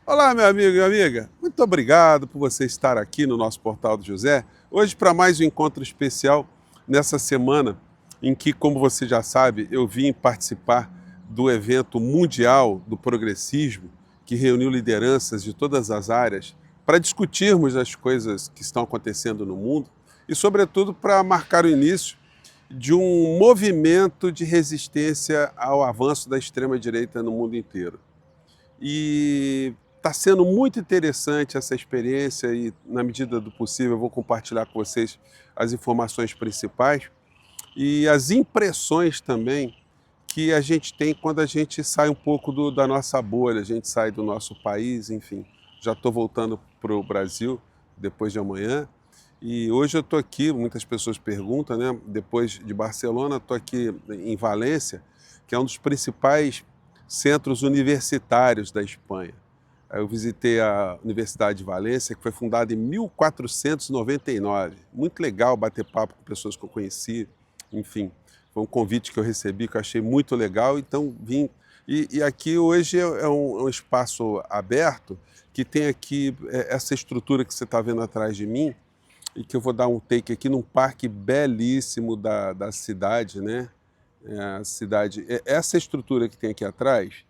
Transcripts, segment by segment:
Olá, meu amigo e minha amiga. Muito obrigado por você estar aqui no nosso Portal do José. Hoje, para mais um encontro especial nessa semana em que, como você já sabe, eu vim participar do evento mundial do progressismo, que reuniu lideranças de todas as áreas para discutirmos as coisas que estão acontecendo no mundo e, sobretudo, para marcar o início de um movimento de resistência ao avanço da extrema-direita no mundo inteiro. E está sendo muito interessante essa experiência e, na medida do possível, eu vou compartilhar com vocês as informações principais e as impressões também que a gente tem quando a gente sai um pouco da nossa bolha, a gente sai do nosso país, enfim. Já estou voltando para o Brasil depois de amanhã e hoje eu estou aqui, muitas pessoas perguntam, né? Depois de Barcelona, estou aqui em Valência, que é um dos principais centros universitários da Espanha. Eu visitei a Universidade de Valência, que foi fundada em 1499. Muito legal bater papo com pessoas que eu conheci, enfim. Foi um convite que eu recebi que eu achei muito legal, então vim. E aqui hoje é um espaço aberto que tem aqui essa estrutura que você está vendo atrás de mim e que eu vou dar um take aqui num parque belíssimo da cidade, né? A cidade, essa estrutura que tem aqui atrás,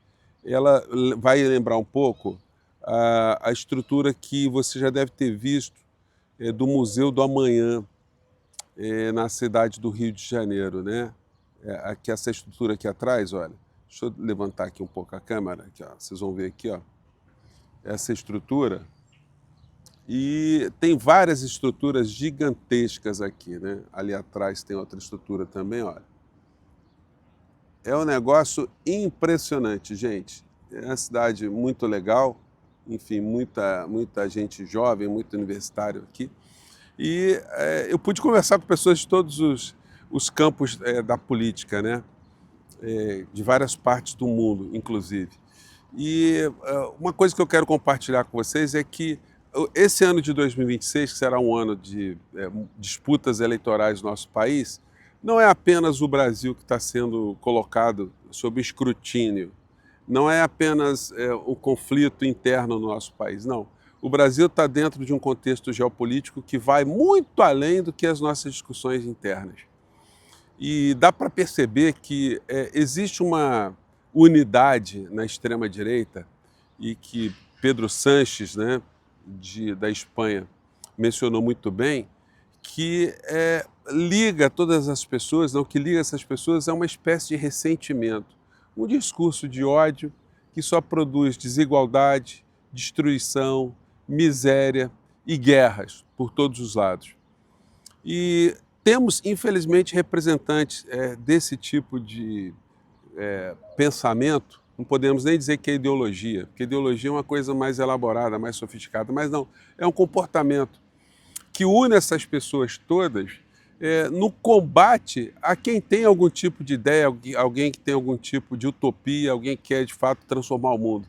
ela vai lembrar um pouco a estrutura que você já deve ter visto do Museu do Amanhã, na cidade do Rio de Janeiro, né? Aqui, essa estrutura aqui atrás, olha, deixa eu levantar aqui um pouco a câmera, aqui, ó, vocês vão ver aqui, ó, essa estrutura. E tem várias estruturas gigantescas aqui, né? Ali atrás tem outra estrutura também, olha. É um negócio impressionante, gente. É uma cidade muito legal, enfim, muita gente jovem, muito universitário aqui. E eu pude conversar com pessoas de todos os campos da política, né? De várias partes do mundo, inclusive. E uma coisa que eu quero compartilhar com vocês é que esse ano de 2026, que será um ano de disputas eleitorais no nosso país, não é apenas o Brasil que está sendo colocado sob escrutínio, não é apenas o conflito interno no nosso país, não. O Brasil está dentro de um contexto geopolítico que vai muito além do que as nossas discussões internas. E dá para perceber que existe uma unidade na extrema-direita e que Pedro Sánchez, né, da Espanha, mencionou muito bem, que liga todas as pessoas, não, que liga essas pessoas a uma espécie de ressentimento, um discurso de ódio que só produz desigualdade, destruição, miséria e guerras por todos os lados. E temos, infelizmente, representantes desse tipo de pensamento, não podemos nem dizer que é ideologia, porque ideologia é uma coisa mais elaborada, mais sofisticada, mas não, é um comportamento que une essas pessoas todas no combate a quem tem algum tipo de ideia, alguém que tem algum tipo de utopia, alguém que quer de fato transformar o mundo.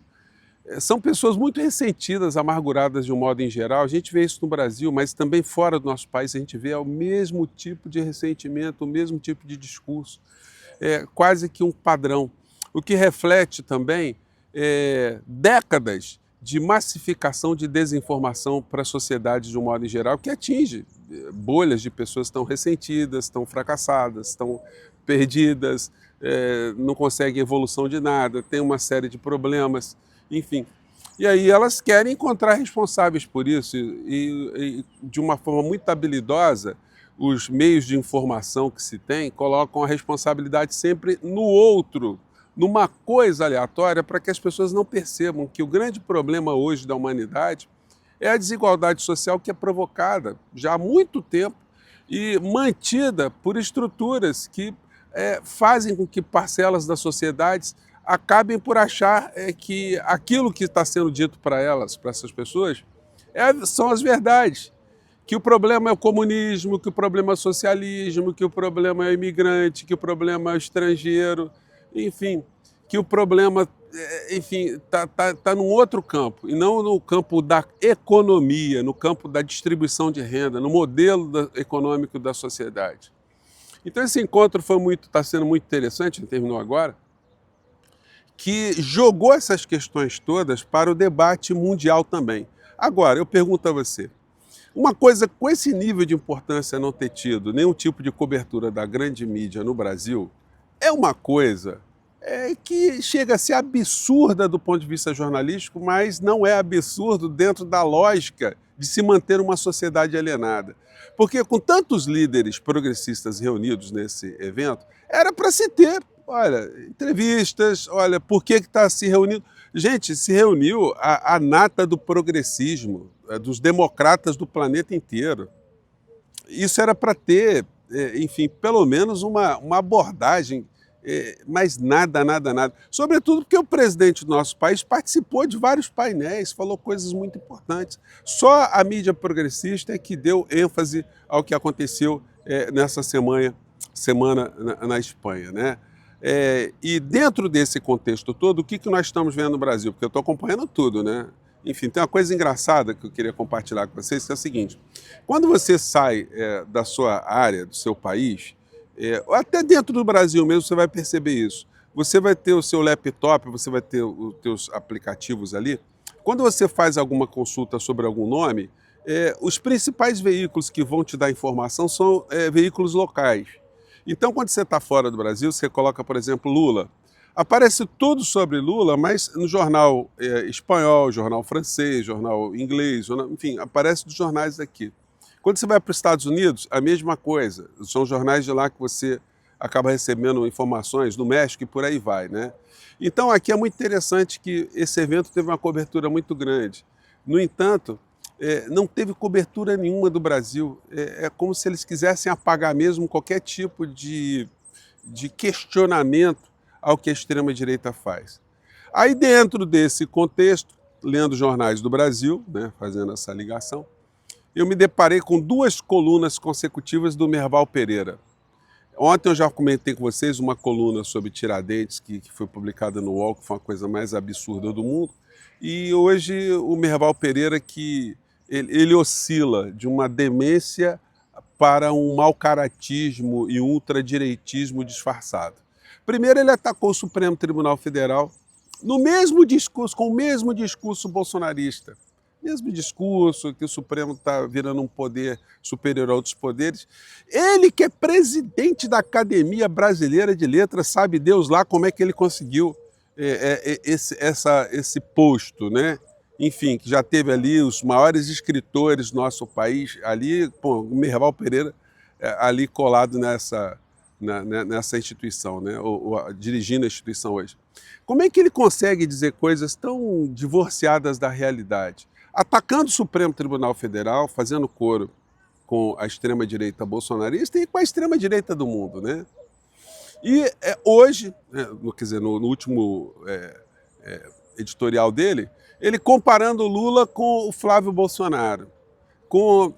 São pessoas muito ressentidas, amarguradas de um modo em geral. A gente vê isso no Brasil, mas também fora do nosso país a gente vê o mesmo tipo de ressentimento, o mesmo tipo de discurso, quase que um padrão. O que reflete também décadas de massificação de desinformação para a sociedade de um modo em geral, que atinge bolhas de pessoas que estão ressentidas, estão fracassadas, estão perdidas, não conseguem evolução de nada, tem uma série de problemas, enfim. E aí elas querem encontrar responsáveis por isso e de uma forma muito habilidosa, os meios de informação que se tem colocam a responsabilidade sempre no outro, numa coisa aleatória, para que as pessoas não percebam que o grande problema hoje da humanidade é a desigualdade social que é provocada já há muito tempo e mantida por estruturas que fazem com que parcelas da sociedade acabem por achar que aquilo que está sendo dito para elas, para essas pessoas, são as verdades. Que o problema é o comunismo, que o problema é o socialismo, que o problema é o imigrante, que o problema é o estrangeiro, enfim, que o problema, enfim, tá num outro campo, e não no campo da economia, no campo da distribuição de renda, no modelo econômico da sociedade. Então esse encontro está sendo muito interessante, terminou agora, que jogou essas questões todas para o debate mundial também. Agora, eu pergunto a você, uma coisa com esse nível de importância não ter tido nenhum tipo de cobertura da grande mídia no Brasil, é uma coisa que chega a ser absurda do ponto de vista jornalístico, mas não é absurdo dentro da lógica de se manter uma sociedade alienada. Porque com tantos líderes progressistas reunidos nesse evento, era para se ter, olha, entrevistas, olha, por que está se reunindo? Gente, se reuniu a nata do progressismo, dos democratas do planeta inteiro. Isso era para ter, enfim, pelo menos uma abordagem, mas nada, nada, nada. Sobretudo porque o presidente do nosso país participou de vários painéis, falou coisas muito importantes. Só a mídia progressista é que deu ênfase ao que aconteceu nessa semana na Espanha, né? E dentro desse contexto todo, o que nós estamos vendo no Brasil? Porque eu estou acompanhando tudo, né? Enfim, tem uma coisa engraçada que eu queria compartilhar com vocês, que é o seguinte: quando você sai da sua área, do seu país, até dentro do Brasil mesmo você vai perceber isso. Você vai ter o seu laptop, você vai ter os teus aplicativos ali. Quando você faz alguma consulta sobre algum nome, os principais veículos que vão te dar informação são veículos locais. Então, quando você está fora do Brasil, você coloca, por exemplo, Lula. Aparece tudo sobre Lula, mas no jornal espanhol, jornal francês, jornal inglês, enfim, aparece dos jornais daqui. Quando você vai para os Estados Unidos, a mesma coisa. São jornais de lá que você acaba recebendo informações, do México e por aí vai, né? Então, aqui é muito interessante que esse evento teve uma cobertura muito grande. No entanto, não teve cobertura nenhuma do Brasil. É como se eles quisessem apagar mesmo qualquer tipo de questionamento ao que a extrema-direita faz. Aí, dentro desse contexto, lendo jornais do Brasil, né, fazendo essa ligação, eu me deparei com duas colunas consecutivas do Merval Pereira. Ontem eu já comentei com vocês uma coluna sobre Tiradentes, que foi publicada no UOL, que foi uma coisa mais absurda do mundo. E hoje o Merval Pereira, que ele oscila de uma demência para um mau-caratismo e um ultradireitismo disfarçado. Primeiro, ele atacou o Supremo Tribunal Federal no mesmo discurso, com o mesmo discurso bolsonarista. Mesmo discurso, que o Supremo está virando um poder superior a outros poderes. Ele que é presidente da Academia Brasileira de Letras, sabe Deus lá como é que ele conseguiu esse posto, né? Enfim, que já teve ali os maiores escritores do nosso país, ali, pô, o Merval Pereira, ali colado nessa instituição, né? ou dirigindo a instituição hoje. Como é que ele consegue dizer coisas tão divorciadas da realidade? Atacando o Supremo Tribunal Federal, fazendo coro com a extrema-direita bolsonarista e com a extrema-direita do mundo, né? E hoje, quer dizer, no último editorial dele, ele comparando o Lula com o Flávio Bolsonaro, com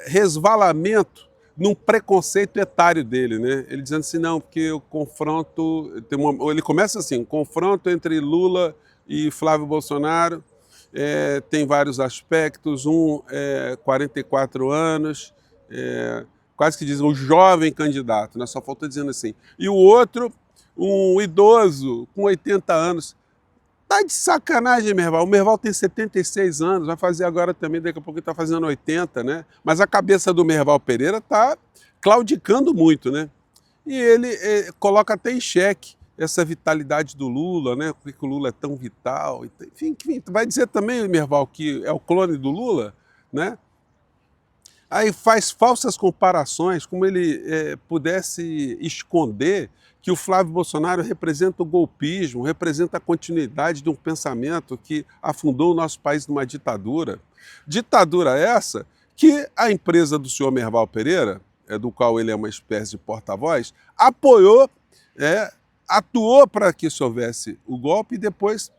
resvalamento num preconceito etário dele, né? Ele dizendo assim, não, porque o confronto... ele começa assim, o confronto entre Lula e Flávio Bolsonaro tem vários aspectos, 44 anos, quase que dizem um jovem candidato, né? Só falta dizendo assim. E o outro, um idoso com 80 anos. Tá de sacanagem, Merval. O Merval tem 76 anos, vai fazer agora também, daqui a pouco ele está fazendo 80, né? Mas a cabeça do Merval Pereira está claudicando muito, né? E ele coloca até em xeque essa vitalidade do Lula, né? Por que o Lula é tão vital? Enfim, vai dizer também, Merval, que é o clone do Lula, né? Aí faz falsas comparações, como ele pudesse esconder que o Flávio Bolsonaro representa o golpismo, representa a continuidade de um pensamento que afundou o nosso país numa ditadura. Ditadura essa que a empresa do senhor Merval Pereira, do qual ele é uma espécie de porta-voz, apoiou, atuou para que se houvesse o golpe e depois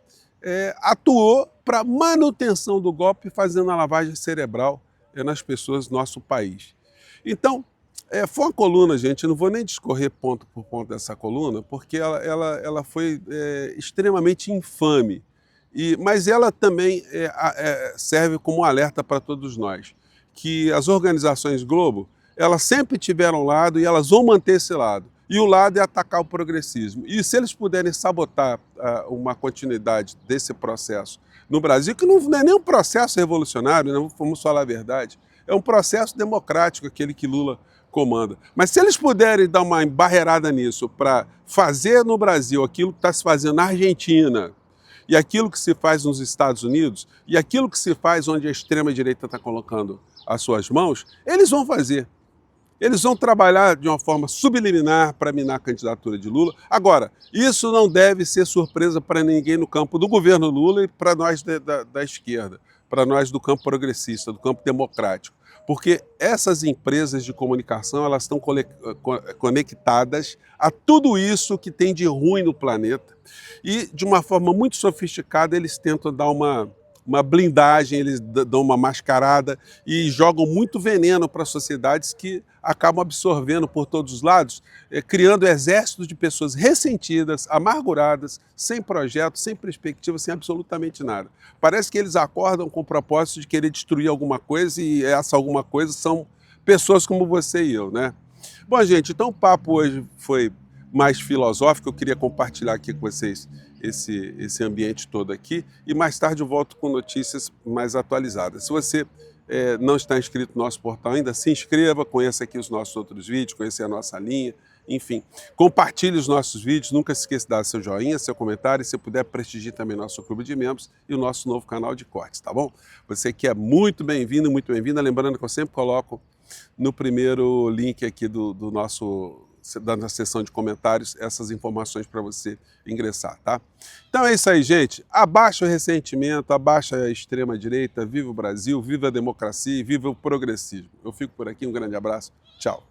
atuou para manutenção do golpe, fazendo a lavagem cerebral nas pessoas do nosso país. Então, foi uma coluna, gente, eu não vou nem discorrer ponto por ponto dessa coluna, porque ela foi extremamente infame, mas ela também serve como um alerta para todos nós, que as organizações Globo, elas sempre tiveram lado e elas vão manter esse lado. e o lado é atacar o progressismo. E se eles puderem sabotar uma continuidade desse processo no Brasil, que não é nem um processo revolucionário, né? Vamos falar a verdade, é um processo democrático, aquele que Lula comanda. Mas se eles puderem dar uma embarreirada nisso para fazer no Brasil aquilo que está se fazendo na Argentina, e aquilo que se faz nos Estados Unidos, e aquilo que se faz onde a extrema-direita está colocando as suas mãos, eles vão fazer. Eles vão trabalhar de uma forma subliminar para minar a candidatura de Lula. Agora, isso não deve ser surpresa para ninguém no campo do governo Lula e para nós da esquerda, para nós do campo progressista, do campo democrático. Porque essas empresas de comunicação, elas estão conectadas a tudo isso que tem de ruim no planeta. E, de uma forma muito sofisticada, eles tentam dar uma blindagem, eles dão uma mascarada e jogam muito veneno para sociedades que acabam absorvendo por todos os lados, criando exércitos de pessoas ressentidas, amarguradas, sem projeto, sem perspectiva, sem absolutamente nada. Parece que eles acordam com o propósito de querer destruir alguma coisa e essa alguma coisa são pessoas como você e eu, né? Bom, gente, então o papo hoje foi mais filosófico, eu queria compartilhar aqui com vocês esse ambiente todo aqui, e mais tarde eu volto com notícias mais atualizadas. Se você não está inscrito no nosso portal ainda, se inscreva, conheça aqui os nossos outros vídeos, conheça a nossa linha, enfim. Compartilhe os nossos vídeos, nunca se esqueça de dar seu joinha, seu comentário, e se puder prestigiar também nosso clube de membros e o nosso novo canal de cortes, tá bom? Você que é muito bem-vindo, muito bem-vinda, lembrando que eu sempre coloco no primeiro link aqui da nossa seção de comentários, essas informações para você ingressar, tá? Então é isso aí, gente. Abaixa o ressentimento, abaixa a extrema-direita, viva o Brasil, viva a democracia e viva o progressismo. Eu fico por aqui, um grande abraço, tchau.